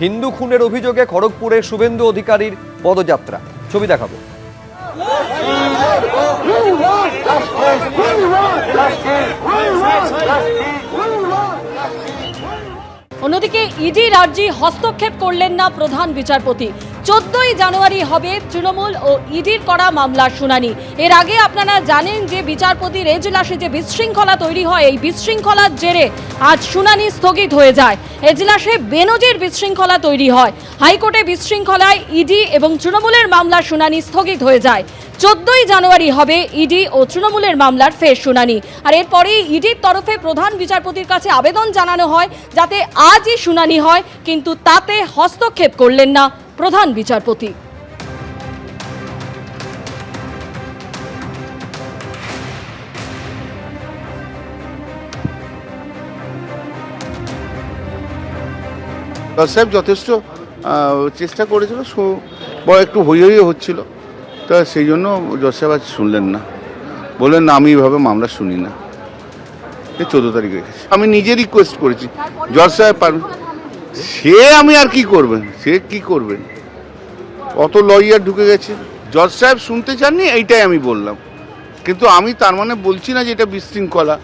হিন্দু খুনের অভিযোগে খড়গপুরে শুভেন্দু অধিকারীর পদযাত্রা। ছবি দেখাবো। অন্যদিকে ইডি রাজ্যে হস্তক্ষেপ করলেন না প্রধান বিচারপতি। 14ই জানুয়ারি হবে তৃণমূল ও ইডির করা মামলার শুনানি। এর আগে আপনারা জানেন যে বিচারপতির এজলাসে যে বিশৃঙ্খলা তৈরি হয়, এই বিশৃঙ্খলার জেরে আজ শুনানি স্থগিত হয়ে যায়। এজলাসে বেনজির বিশৃঙ্খলা তৈরি হয়। হাইকোর্টে বিশৃঙ্খলায় ইডি এবং তৃণমূলের মামলার শুনানি স্থগিত হয়ে যায়। 14ই জানুয়ারি হবে ইডি ও তৃণমূলের মামলার ফের শুনানি। আর এরপরেই ইডির তরফে প্রধান বিচারপতির কাছে আবেদন জানানো হয় যাতে আজই শুনানি হয়, কিন্তু তাতে হস্তক্ষেপ করলেন না প্রধান বিচারপতি। সাহেব যথেষ্ট চেষ্টা করেছিল, বড় একটু হই হচ্ছিল, তা সেই জন্য জজ সাহেব আজ শুনলেন না, বললেন না আমি এইভাবে মামলা শুনি না। 14 তারিখে রেখেছি। আমি নিজে রিকোয়েস্ট করেছি জজ সাহেব পারবেন, সে আমি আর কি করবেন, সে কি করবেন, অত লয়ার ঢুকে গেছে। জজ সাহেব শুনতে চাননি, এইটাই আমি বললাম, কিন্তু আমি তার মানে বলছি না যে এটা বিশৃঙ্খলা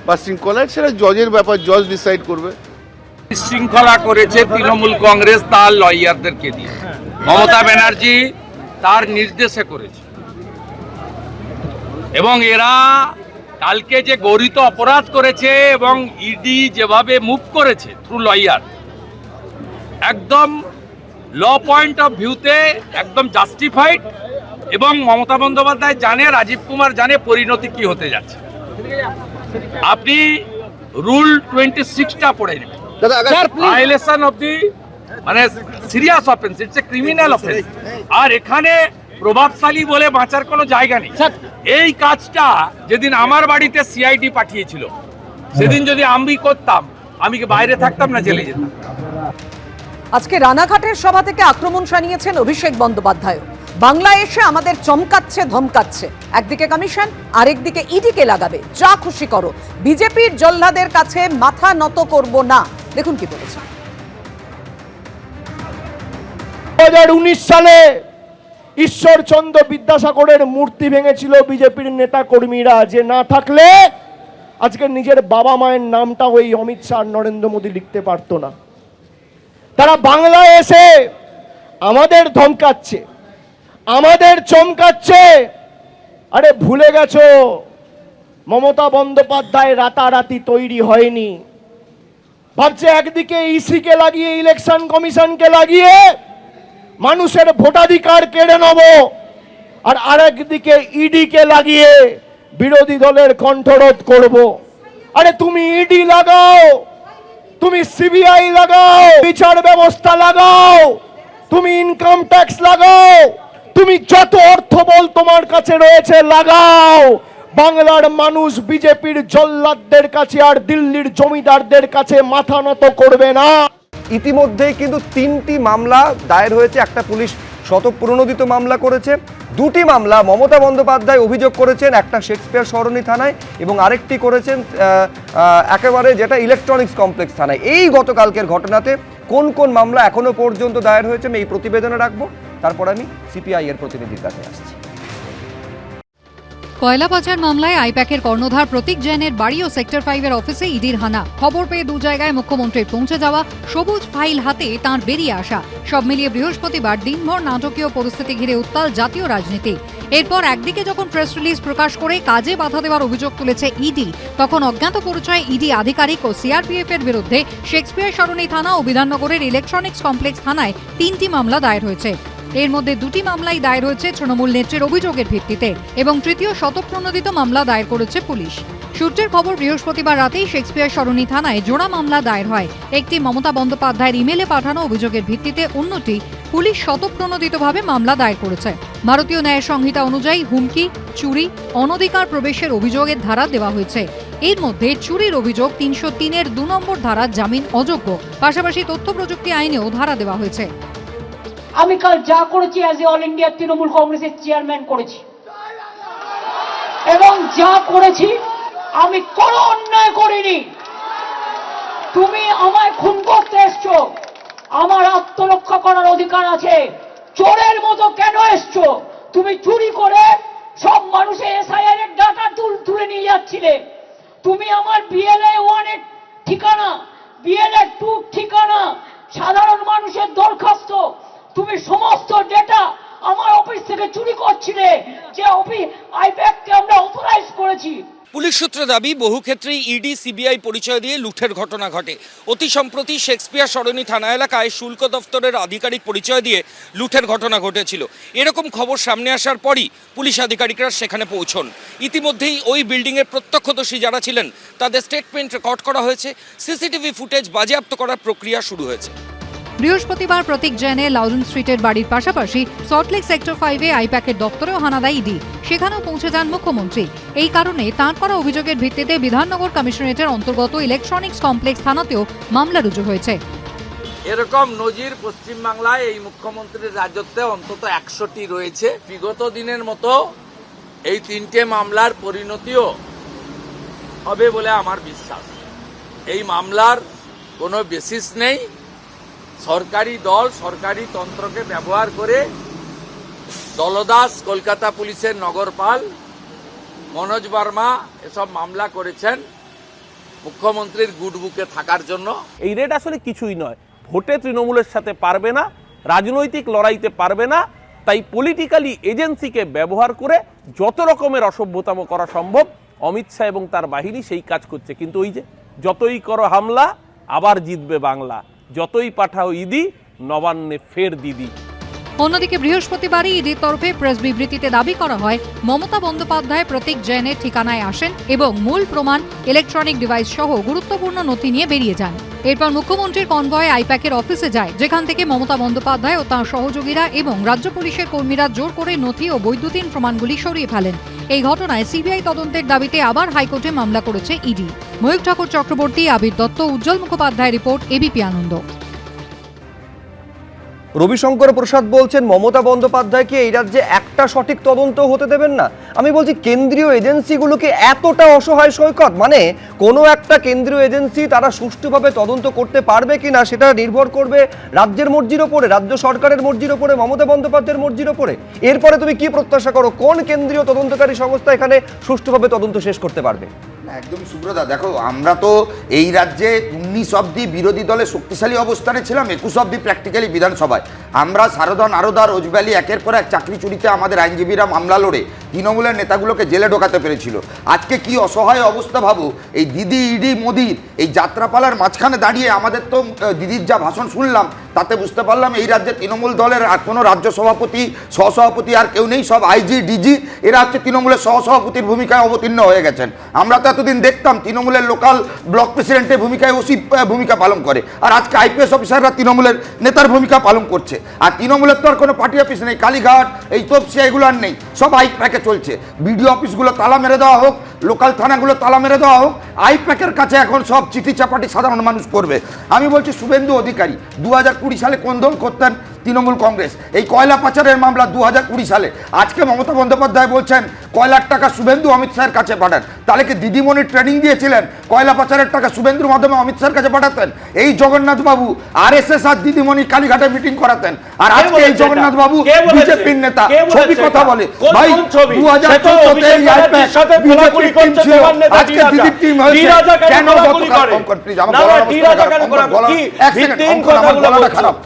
বা শৃঙ্খলা, সেটা জজের ব্যাপার, জজ ডিসাইড করবে। বিশৃঙ্খলা করেছে তৃণমূল কংগ্রেস তার লয়ারদেরকে দিয়ে, মমতা ব্যানার্জি তার নির্দেশে করেছে, এবং এরা কালকে যে গরিত অপরাধ করেছে এবং ইডি যেভাবে মুভ করেছে থ্রু লয়ার, একদম ল পয়েন্ট অফ ভিউতে একদম জাস্টিফাইড। এবং মমতা বন্দ্যোপাধ্যায় জানে, রাজীব কুমার জানে পরিণতি কি হতে যাচ্ছে। আপনি রুল 26টা পড়ে নেবেন, ভায়োলেশন অফ দি মানে serious offence, it's a criminal offence. আর এখানে প্রভাবশালী বলে বাঁচার কোনো জায়গা নেই। এই কাজটা যেদিন আমার বাড়িতে সিআইডি পাঠিয়েছিল, সেদিন যদি আমি করতাম, আমি কি বাইরে থাকতাম না জেলে যেতাম? আজকে রানাঘাটের সভা থেকে আক্রমণ শানিয়েছেন অভিষেক বন্দ্যোপাধ্যায়। বাংলায় এসে আমাদের চমকাচ্ছে ধমকাচ্ছে, একদিকে কমিশন আরেকদিকে ইডিকে লাগাবে, যা খুশি করো, বিজেপির জল্লাদের কাছে মাথা নত করব না। দেখুন কি বলেছেন। 2019 সালে ঈশ্বরচন্দ্র বিদ্যাসাগরের মূর্তি ভেঙেছিল বিজেপির নেতা কর্মীরা, যে না থাকলে আজকে নিজের বাবা মায়ের নামটা ওই অমিত শাহ নরেন্দ্র মোদী লিখতে পারতো না। তারা বাংলায় এসে আমাদের ধমকাচ্ছে, আমাদের চমকাচ্ছে। আরে ভুলে গেছো মমতা বন্দ্যোপাধ্যায় রাতারাতি তৈরি হয়নি। ভাবছে একদিকে ইসিকে লাগিয়ে, ইলেকশন কমিশনকে লাগিয়ে মানুষের ভোটাধিকার কেড়ে নেব, আর আরেকদিকে ইডিকে লাগিয়ে বিরোধী দলের কণ্ঠরোধ করব। আরে তুমি ইডি লাগাও, তুমি সিবিআই লাগাও, বিচার ব্যবস্থা লাগাও, তুমি ইনকাম ট্যাক্স লাগাও, তুমি যত অর্থবল তোমার কাছে রয়েছে লাগাও। বাংলার মানুষ বিজেপির জল্লাদদের কাছে আর দিল্লির জমিদারদের কাছে মাথা নত করবে না। ইতিমধ্যেই কিন্তু 3টি মামলা দায়ের হয়েছে। একটা পুলিশ স্বতঃপ্রণোদিত মামলা করেছে, 2টি মামলা মমতা বন্দ্যোপাধ্যায় অভিযোগ করেছেন, একটা শেক্সপিয়ার সরণি থানায় এবং আরেকটি করেছেন একেবারে যেটা ইলেকট্রনিক্স কমপ্লেক্স থানায়। এই গতকালকের ঘটনাতে কোন কোন মামলা এখনো পর্যন্ত দায়ের হয়েছে আমি এই প্রতিবেদনে রাখবো, তারপর আমি সিপিআই এর প্রতিনিধির কাছে আসছি। কয়লা পাচার মামলায় আইপ্যাকের কর্ণধার প্রতীক জৈনের বাড়ি ও সেক্টর 5-এর অফিসে ইডির হানা। খবর পেয়ে 2 জায়গায় মুখ্যমন্ত্রীর পৌঁছে যাওয়া, সবুজ ফাইল হাতে তাঁর বেরিয়ে আসা, সব মিলিয়ে বৃহস্পতিবার দিনভর নাটকীয় পরিস্থিতি ঘিরে উত্তাল জাতীয় রাজনীতি। এরপর একদিকে যখন প্রেস রিলিজ প্রকাশ করে কাজে বাধা দেওয়ার অভিযোগ তুলেছে ইডি, তখন অজ্ঞাত পরিচয় ইডি আধিকারিক ও সিআরপিএফ এর বিরুদ্ধে শেক্সপিয়ার সরণি থানা ও বিধাননগরের ইলেকট্রনিক্স কমপ্লেক্স থানায় 3টি মামলা দায়ের হয়েছে। এর মধ্যে 2টি মামলাই দায়ের হয়েছে তৃণমূল নেত্রীর অভিযোগের ভিত্তিতে এবং তৃতীয় স্বতঃপ্রণোদিত মামলা দায়ের করেছে পুলিশ। সূত্রের খবর, বৃহস্পতিবার রাতেই শেক্সপিয়ার সরণি থানায় জোড়া মামলা দায়ের হয়। একটি মমতা বন্দ্যোপাধ্যায়ের ইমেলে পাঠানো অভিযোগের ভিত্তিতে, অন্যটি পুলিশ স্বতঃপ্রণোদিতভাবে মামলা দায়ের করেছে। ভারতীয় ন্যায় সংহিতা অনুযায়ী হুমকি, চুরি, অনধিকার প্রবেশের অভিযোগের ধারা দেওয়া হয়েছে। এর মধ্যে চুরির অভিযোগ 303-এর 2 নম্বর ধারা জামিন অযোগ্য, পাশাপাশি তথ্য প্রযুক্তি আইনেও ধারা দেওয়া হয়েছে। আমি কাল যা করেছি as a all India Trinamool কংগ্রেসের চেয়ারম্যান করেছি, এবং যা করেছি আমি কোনো অন্যায় করিনি। তুমি আমায় খুন করতে এসছো, আমার আত্মরক্ষা করার অধিকার আছে। চোরের মতো কেন এসছো? তুমি চুরি করে সব মানুষের এসআইআর এর ডাটা তুলে নিয়ে যাচ্ছিলে। তুমি আমার বিএলএ 1 এর ঠিকানা, বিএলএ 2 ঠিকানা, সাধারণ মানুষের দরখাস্ত, তুমি সমস্ত ডেটা আমার অফিস থেকে চুরি করছিলে, যে অফিস আইপ্যাককে আমরা অথরাইজ করেছি। পুলিশ সূত্রে দাবি, বহু ক্ষেত্রেই ইডি সিবিআই পরিচয় দিয়ে লুঠের ঘটনা ঘটে। অতি সম্প্রতি শেক্সপিয়ার সরণি থানা এলাকায় শুল্ক দফতরের আধিকারিক পরিচয় দিয়ে লুঠের ঘটনা ঘটেছিল। এরকম খবর সামনে আসার পরই পুলিশ আধিকারিকরা সেখানে পৌঁছন। ইতিমধ্যেই ওই বিল্ডিংয়ের প্রত্যক্ষদর্শী যারা ছিলেন তাদের স্টেটমেন্ট রেকর্ড করা হয়েছে, সিসিটিভি ফুটেজ বাজেয়াপ্ত করার প্রক্রিয়া শুরু হয়েছে। বৃহস্পতিবার প্রতীক জৈনে লাউডন স্ট্রিটের বাড়ির পাশাপাশি সল্টলেক সেক্টর 5-এ আইপ্যাকের দপ্তরেও হানা দেয় ইডি। সেখানেও পৌঁছে যান মুখ্যমন্ত্রী। এই কারণে তাঁর করা অভিযোগের ভিত্তিতে বিধাননগর কমিশনারেটের অন্তর্গত ইলেকট্রনিক্স কমপ্লেক্স থানাতেও মামলা রুজু হয়েছে। এরকম নজির পশ্চিমবাংলায় এই মুখ্যমন্ত্রীর রাজত্বে অন্তত 100টি রয়েছে। বিগত দিনের মতো এই 3টে মামলার পরিণতিও হবে বলে আমার বিশ্বাস। এই মামলার কোনো বেসিস নেই। সরকারি দল সরকারি তন্ত্রকে ব্যবহার করে দলদাস, কলকাতা পুলিশের নগরপাল, মনোজ বর্মা এসব মামলা করেছেন মুখ্যমন্ত্রীর গুডবুকে থাকার জন্য। এই রেট আসলে কিছুই নয়। ভোটে তৃণমূলের সাথে পারবে না, রাজনৈতিক লড়াইতে পারবে না, তাই পলিটিক্যালি এজেন্সিকে ব্যবহার করে যত রকমের অসভ্যতাম করা সম্ভব অমিত শাহ এবং তার বাহিনী সেই কাজ করছে। কিন্তু ওই যে যতই করো হামলা আবার জিতবে বাংলা, যতই পাঠাও ইডি নবান্নে ফের দিদি। অন্যদিকে বৃহস্পতিবারই ইডির তরফে প্রেস বিবৃতিতে দাবি করা হয়, মমতা বন্দ্যোপাধ্যায় প্রতীক জৈনের ঠিকানায় আসেন এবং মূল প্রমাণ ইলেকট্রনিক ডিভাইস সহ গুরুত্বপূর্ণ নথি নিয়ে বেরিয়ে যান। এরপর মুখ্যমন্ত্রীর কনভয়ে আইপ্যাকের অফিসে যায়, যেখান থেকে মমতা বন্দ্যোপাধ্যায় ও তাঁর সহযোগীরা এবং রাজ্য পুলিশের কর্মীরা জোর করে নথি ও বৈদ্যুতিন প্রমাণগুলি সরিয়ে ফেলেন। এই ঘটনায় সিবিআই তদন্তের দাবিতে আবার হাইকোর্টে মামলা করেছে ইডি। ময়ূক ঠাকুর চক্রবর্তী, আবির দত্ত, উজ্জ্বল মুখোপাধ্যায় রিপোর্ট, এবিপি আনন্দ। রবিশঙ্কর প্রসাদ বলছেন মমতা বন্দ্যোপাধ্যায়কে এই রাজ্যে একটা সঠিক তদন্ত হতে দেবেন না। আমি বলছি কেন্দ্রীয় এজেন্সিগুলোকে এতটা অসহায় সৈকত, মানে কোনো একটা কেন্দ্রীয় এজেন্সি তারা সুষ্ঠুভাবে তদন্ত করতে পারবে কিনা সেটা নির্ভর করবে রাজ্যের মর্জির ওপরে, রাজ্য সরকারের মর্জির ওপরে, মমতা বন্দ্যোপাধ্যায়ের মর্জির ওপরে। এরপরে তুমি কি প্রত্যাশা করো কোন কেন্দ্রীয় তদন্তকারী সংস্থা এখানে সুষ্ঠুভাবে তদন্ত শেষ করতে পারবে? একদম সুব্রতা, দেখো আমরা তো এই রাজ্যে 19 অব্দি বিরোধী দলে শক্তিশালী অবস্থানে ছিলাম, 21 অব্দি প্র্যাকটিক্যালি বিধানসভায়। আমরা সারদা নারদা রোজভ্যালি একের পর এক চাকরি চুরিতে আমাদের আইনজীবীরা মামলা লড়ে তৃণমূলের নেতাগুলোকে জেলে ঢোকাতে পেরেছিল। আজকে কি অসহায় অবস্থা ভাবো, এই দিদি ইডি মোদির এই যাত্রাপালার মাঝখানে দাঁড়িয়ে আমাদের তো দিদির যা ভাষণ শুনলাম তাতে বুঝতে পারলাম এই রাজ্যে তৃণমূল দলের আর কোনো রাজ্য সভাপতি সহসভাপতি আর কেউ নেই, সব আইজি ডিজি এরা হচ্ছে তৃণমূলের সহসভাপতির ভূমিকায় অবতীর্ণ হয়ে গেছেন। আমরা তো এতদিন দেখতাম তৃণমূলের লোকাল ব্লক প্রেসিডেন্টের ভূমিকায় ওসি ভূমিকা পালন করে, আর আজকে আইপিএস অফিসাররা তৃণমূলের নেতার ভূমিকা পালন করছে। আর তৃণমূলের তো আর কোনো পার্টি অফিস নেই, কালীঘাট এই তপসিয়া এগুলো আর নেই, সব আইপ্যাকে চলছে। বিডিও অফিসগুলো তালা মেরে দেওয়া হোক, লোকাল থানাগুলো তালা মেরে দেওয়া হোক, আইপ্যাকের কাছে এখন সব চিঠি চাপাটি সাধারণ মানুষ করবে। আমি বলছি শুভেন্দু অধিকারী 2020 সালে কোন দল করতেন? তৃণমূল কংগ্রেস। এই কয়লা পাচারের মামলা 2020 সালে। আজকে মমতা বন্দ্যোপাধ্যায় বলছেন কয়লার টাকা শুভেন্দু অমিত শাহের কাছে পাঠান। তাহলে কি দিদিমণির ট্রেনিং দিয়েছিলেন কয়লা পাচারের টাকা শুভেন্দুর মাধ্যমে অমিত শাহের কাছে পাঠাতেন? এই জগন্নাথ বাবু আরএসএস আর দিদিমণি কালীঘাটে মিটিং করাতেন, আর আজকে এই জগন্নাথ বাবু বিজেপির নেতা ছবি কথা বলে। ভাই 2014 এই আইপ্যাক বিজেপির টিম ছিল, আজকে দিদির টিম হয়েছে। কেন গতকাল অঙ্কন প্লিজ আমার গলাটা খারাপ,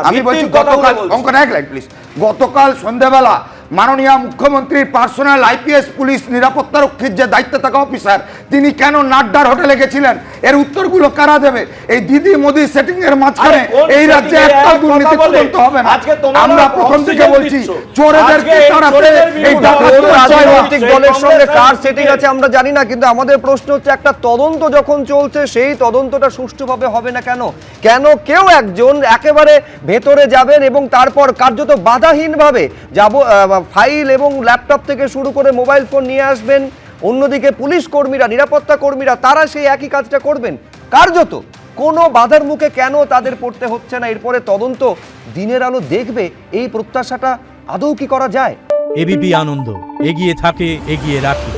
আমি বলছি গতকাল অঙ্কন এক লাইন প্লিজ। গতকাল সন্ধ্যাবেলা মাননীয় মুখ্যমন্ত্রীর পার্সোনাল আইপিএস পুলিশ নিরাপত্তা রক্ষীর যে দায়িত্বে থাকা অফিসার তিনি কেন নাড্ডার হোটেলে গেছিলেন? এর উত্তরগুলো কারা দেবে? এই দিদি মোদি সেটিং এর মাঝখানে এই রাজ্যে একটা দুর্নীতি তদন্ত হবে না। আমরা প্রথম থেকে বলছি চোরেদেরকে তাড়াতে এই রাজনৈতিক দলের সঙ্গে কার সেটিং আছে আমরা জানি না, কিন্তু আমাদের প্রশ্ন হচ্ছে একটা তদন্ত যখন চলছে সেই তদন্তটা সুষ্ঠুভাবে হবে না কেন? কেন কেউ একজন একেবারে ভেতরে যাবেন এবং তারপর কার্যত বাধাহীনভাবে যাব ফাইল এবং ল্যাপটপ থেকে শুরু করে মোবাইল ফোন নিয়ে আসবেন, অন্যদিকে পুলিশ কর্মীরা নিরাপত্তা কর্মীরা তারা সেই একই কাজটা করবেন কার্যত? কোনো বাধার মুখে কেন তাদের পড়তে হচ্ছে না? এরপরে তদন্ত দিনের আলো দেখবে, এই প্রত্যাশাটা আদৌ কি করা যায়? এবিপি আনন্দ, এগিয়ে থাকে, এগিয়ে রাখে।